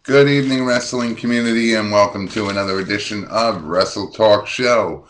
Good evening, wrestling community, and welcome to another edition of Wrestle Talk Show.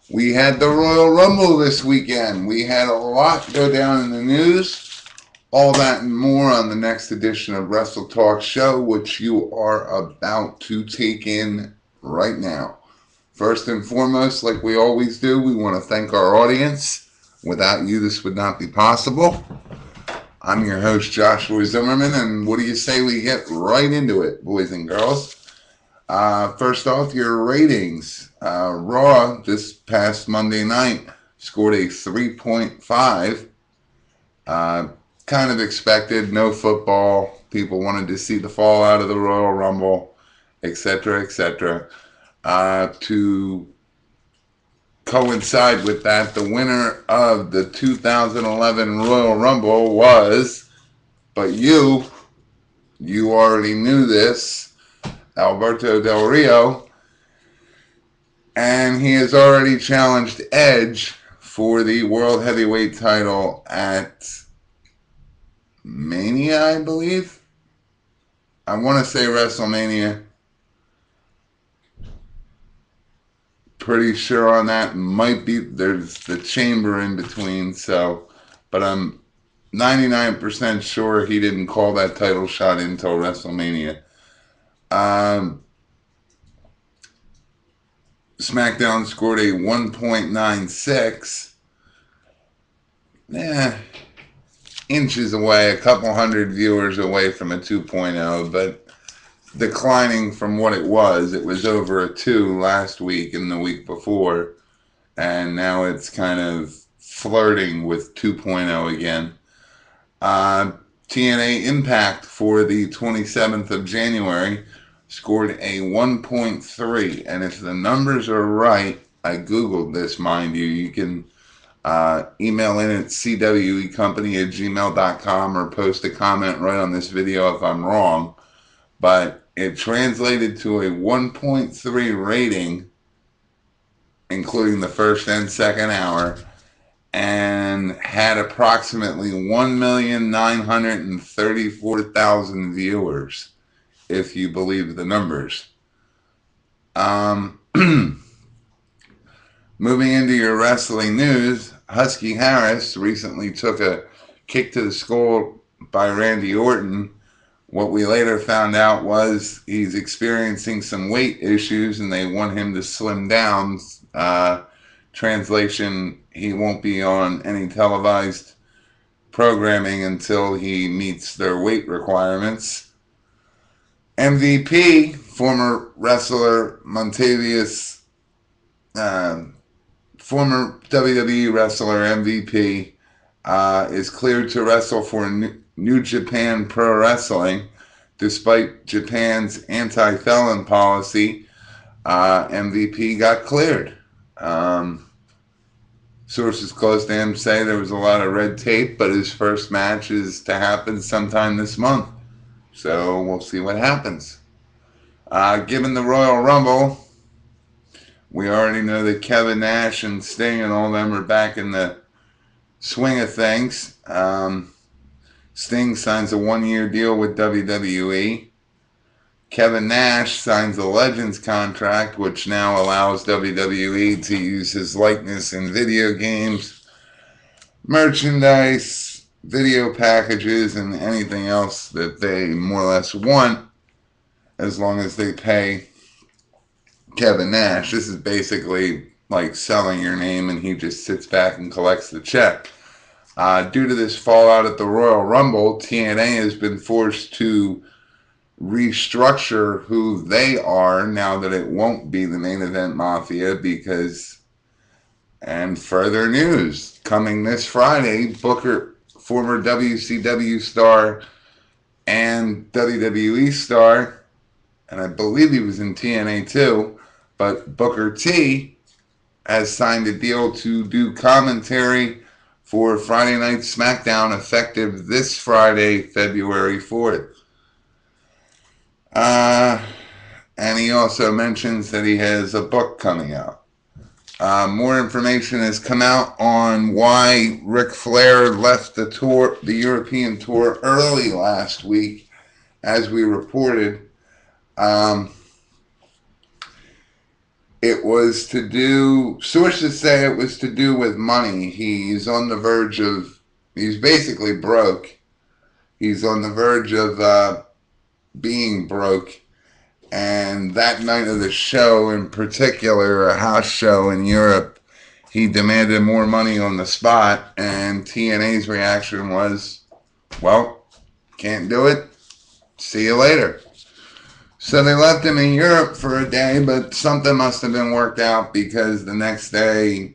We had the Royal Rumble this weekend. We had a lot go down in the news. All that and more on the next edition of Wrestle Talk Show, which you are about to take in right now. First and foremost, like we always do, we want to thank our audience. Without you, this would not be possible. I'm your host, Joshua Zimmerman, and what do you say we get right into it, boys and girls? First off, your ratings. Raw, this past Monday night, scored a 3.5. Kind of expected, no football. People wanted to see the fallout of the Royal Rumble, etc., etc. To coincide with that, the winner of the 2011 Royal Rumble was, but you already knew this, Alberto Del Rio, and he has already challenged Edge for the World Heavyweight title at Mania, I believe. I want to say WrestleMania. Pretty sure on that. Might be, there's the chamber in between, so, but I'm 99% sure he didn't call that title shot until WrestleMania. SmackDown scored a 1.96. Inches away, a couple hundred viewers away from a 2.0, but declining from what it was. It was over a 2 last week and the week before, and now it's kind of flirting with 2.0 again. TNA Impact for the 27th of January scored a 1.3, and if the numbers are right, I googled this, mind you, you can email in at cwecompany@gmail.com or post a comment right on this video if I'm wrong, but it translated to a 1.3 rating, including the first and second hour, and had approximately 1,934,000 viewers, if you believe the numbers. Moving into your wrestling news, Husky Harris recently took a kick to the skull by Randy Orton. What we later found out was he's experiencing some weight issues and they want him to slim down. Translation, he won't be on any televised programming until he meets their weight requirements. MVP, former wrestler Montavious, former WWE wrestler MVP, is cleared to wrestle for New Japan Pro Wrestling, despite Japan's anti-felon policy. MVP got cleared. Sources close to him say there was a lot of red tape, but his first match is to happen sometime this month. So we'll see what happens. Given the Royal Rumble, we already know that Kevin Nash and Sting and all them are back in the swing of things. Sting signs a 1-year deal with WWE. Kevin Nash signs a Legends contract, which now allows WWE to use his likeness in video games, merchandise, video packages, and anything else that they more or less want, as long as they pay Kevin Nash. This is basically like selling your name and he just sits back and collects the check. Due to this fallout at the Royal Rumble, TNA has been forced to restructure who they are now that it won't be the Main Event Mafia because, and further news, coming this Friday, Booker, former WCW star and WWE star, and I believe he was in TNA too, but Booker T has signed a deal to do commentary for Friday Night SmackDown effective this Friday, February 4th. And he also mentions that he has a book coming out. More information has come out on why Ric Flair left the tour, the European tour, early last week, as we reported. Um, it was to do, sources say it was to do with money. He's on the verge of, he's basically broke. He's on the verge of being broke. And that night of the show, in particular, a house show in Europe, he demanded more money on the spot. And TNA's reaction was, well, can't do it. See you later. So they left him in Europe for a day, but something must have been worked out because the next day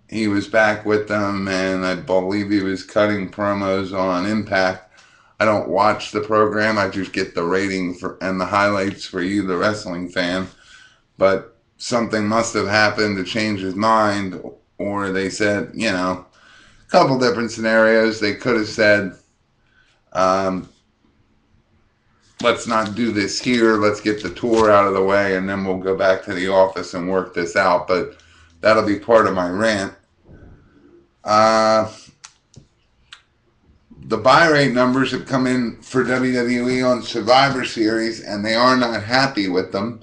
he was back with them, and I believe he was cutting promos on Impact. I don't watch the program. I just get the rating and the highlights for you, the wrestling fan. But something must have happened to change his mind, or they said, a couple different scenarios. They could have said, let's not do this here. Let's get the tour out of the way, and then we'll go back to the office and work this out. But that'll be part of my rant. The buy rate numbers have come in for WWE on Survivor Series, and they are not happy with them.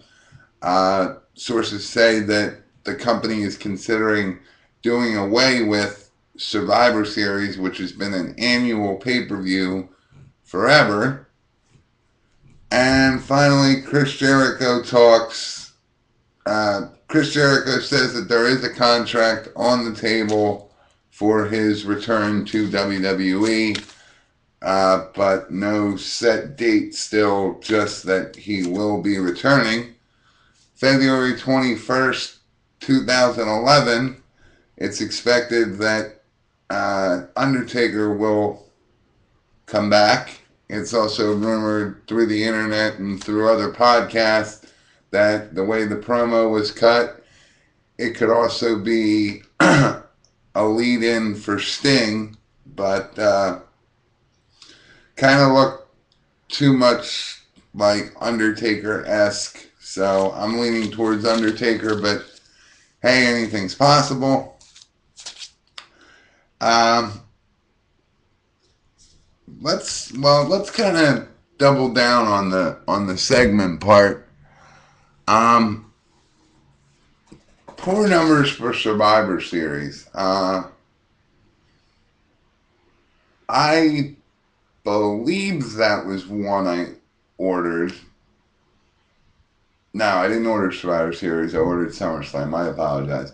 Sources say that the company is considering doing away with Survivor Series, which has been an annual pay-per-view forever. And finally, Chris Jericho talks. Chris Jericho says that there is a contract on the table for his return to WWE, but no set date still, just that he will be returning. February 21st, 2011, it's expected that Undertaker will come back. It's also rumored through the internet and through other podcasts that the way the promo was cut, it could also be a lead-in for Sting, but kind of looked too much like Undertaker-esque. So I'm leaning towards Undertaker, but hey, anything's possible. Let's kind of double down on the segment part. Poor numbers for Survivor Series. I believe that was one I ordered. No, I didn't order Survivor Series. I ordered SummerSlam. I apologize.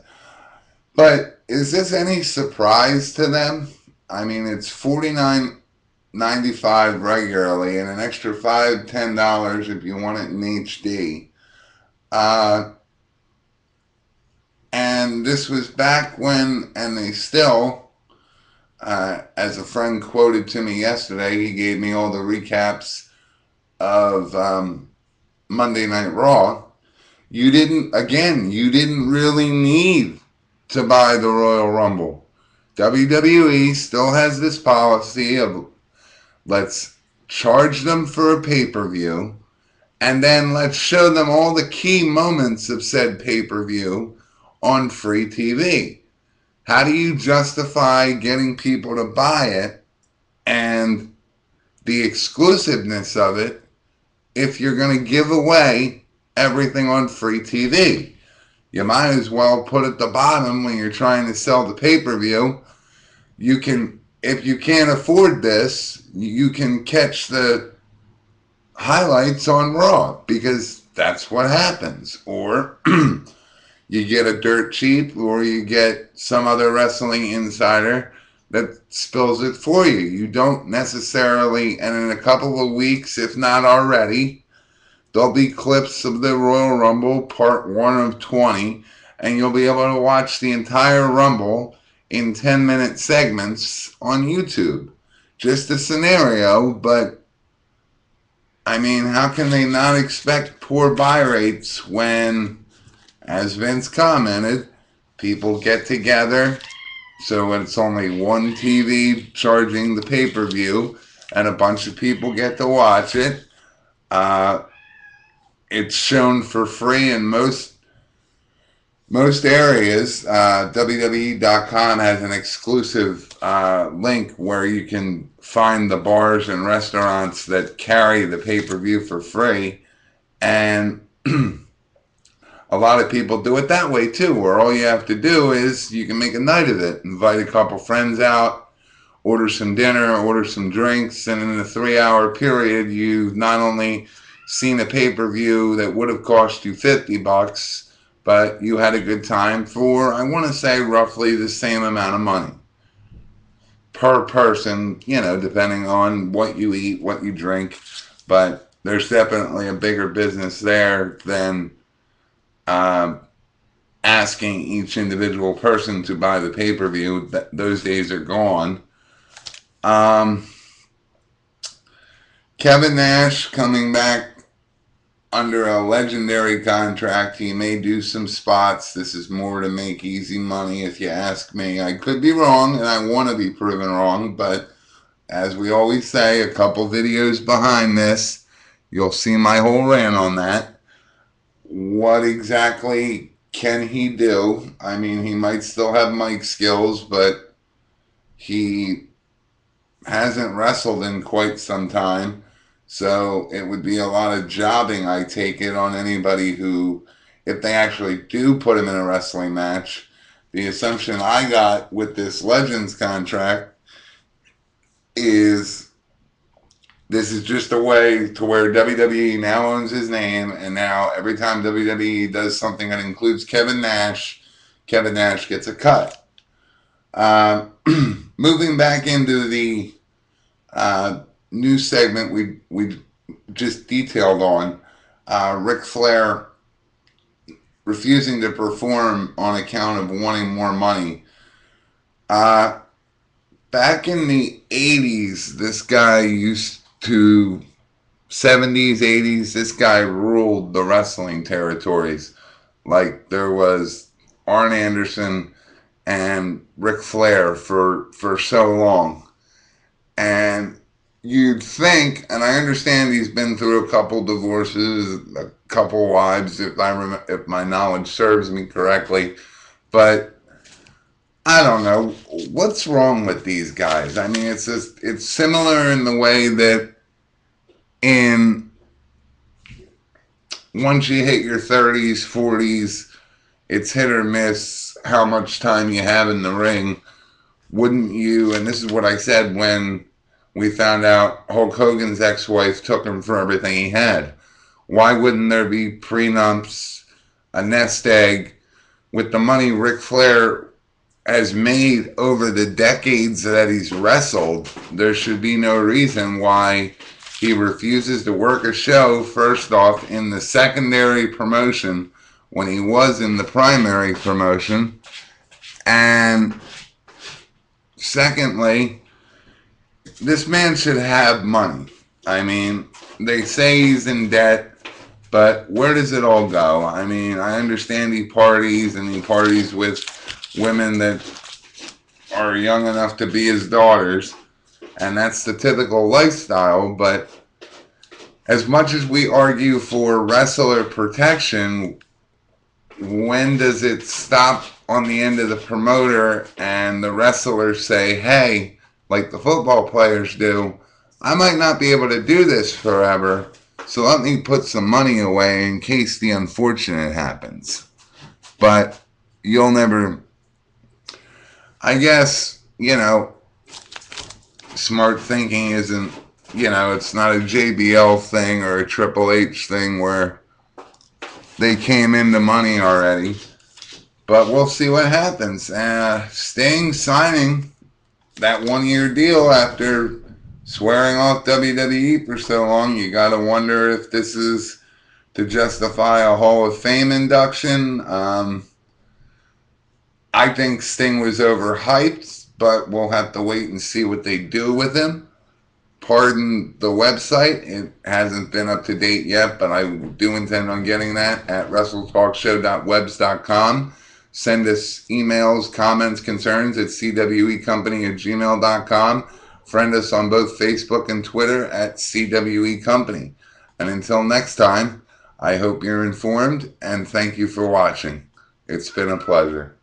But is this any surprise to them? I mean, it's $49.95 regularly and an extra $10 if you want it in HD. And this was back when, and they still, as a friend quoted to me yesterday, he gave me all the recaps of Monday Night Raw. You didn't really need to buy the Royal Rumble. WWE still has this policy of let's charge them for a pay-per-view, and then let's show them all the key moments of said pay-per-view on free TV. How do you justify getting people to buy it and the exclusiveness of it if you're going to give away everything on free TV? You might as well put at the bottom when you're trying to sell the pay-per-view, you can, if you can't afford this, you can catch the highlights on Raw, because that's what happens. Or you get a dirt cheap, or you get some other wrestling insider that spills it for you. You don't necessarily, and in a couple of weeks, if not already, there'll be clips of the Royal Rumble, part 1 of 20, and you'll be able to watch the entire Rumble in 10-minute segments on YouTube. Just a scenario, but I mean, how can they not expect poor buy rates when, as Vince commented, people get together, so it's only one TV charging the pay-per-view, and a bunch of people get to watch it. It's shown for free in most areas. WWE.com has an exclusive link where you can find the bars and restaurants that carry the pay-per-view for free. And a lot of people do it that way too, where all you have to do is you can make a night of it, invite a couple friends out, order some dinner, order some drinks, and in a 3-hour period, you've not only seen a pay-per-view that would have cost you $50, but you had a good time for, I want to say, roughly the same amount of money per person, depending on what you eat, what you drink. But there's definitely a bigger business there than uh, asking each individual person to buy the pay-per-view. Those days are gone. Kevin Nash coming back under a legendary contract. He may do some spots. This is more to make easy money, if you ask me. I could be wrong, and I want to be proven wrong, but as we always say, a couple videos behind this, you'll see my whole rant on that. What exactly can he do? I mean, he might still have mic skills, but he hasn't wrestled in quite some time. So it would be a lot of jobbing, I take it, on anybody who, if they actually do put him in a wrestling match. The assumption I got with this Legends contract is this is just a way to where WWE now owns his name, and now every time WWE does something that includes Kevin Nash gets a cut. Moving back into the new segment we just detailed on, Ric Flair refusing to perform on account of wanting more money. Back in the 80s, this guy used to, 70s, 80s, this guy ruled the wrestling territories. Like there was Arn Anderson and Ric Flair for so long. And you'd think, and I understand he's been through a couple divorces, a couple wives, if my knowledge serves me correctly, but I don't know what's wrong with these guys. I mean, it's similar in the way that once you hit your 30s, 40s, it's hit or miss how much time you have in the ring. Wouldn't you? And this is what I said when we found out Hulk Hogan's ex-wife took him for everything he had. Why wouldn't there be prenups, a nest egg? With the money Ric Flair has made over the decades that he's wrestled, there should be no reason why he refuses to work a show, first off, in the secondary promotion when he was in the primary promotion. And secondly, this man should have money. I mean, they say he's in debt, but where does it all go? I mean, I understand he parties with women that are young enough to be his daughters, and that's the typical lifestyle. But as much as we argue for wrestler protection, when does it stop on the end of the promoter and the wrestlers say, hey, like the football players do, I might not be able to do this forever, so let me put some money away in case the unfortunate happens. But you'll never, I guess, smart thinking isn't, it's not a JBL thing or a Triple H thing where they came into money already. But we'll see what happens. Sting signing that 1-year deal after swearing off WWE for so long, you got to wonder if this is to justify a Hall of Fame induction. I think Sting was overhyped, but we'll have to wait and see what they do with him. Pardon the website. It hasn't been up to date yet, but I do intend on getting that at WrestleTalkShow.webs.com. Send us emails, comments, concerns at cwecompany@gmail.com. Friend us on both Facebook and Twitter at cwecompany. And until next time, I hope you're informed, and thank you for watching. It's been a pleasure.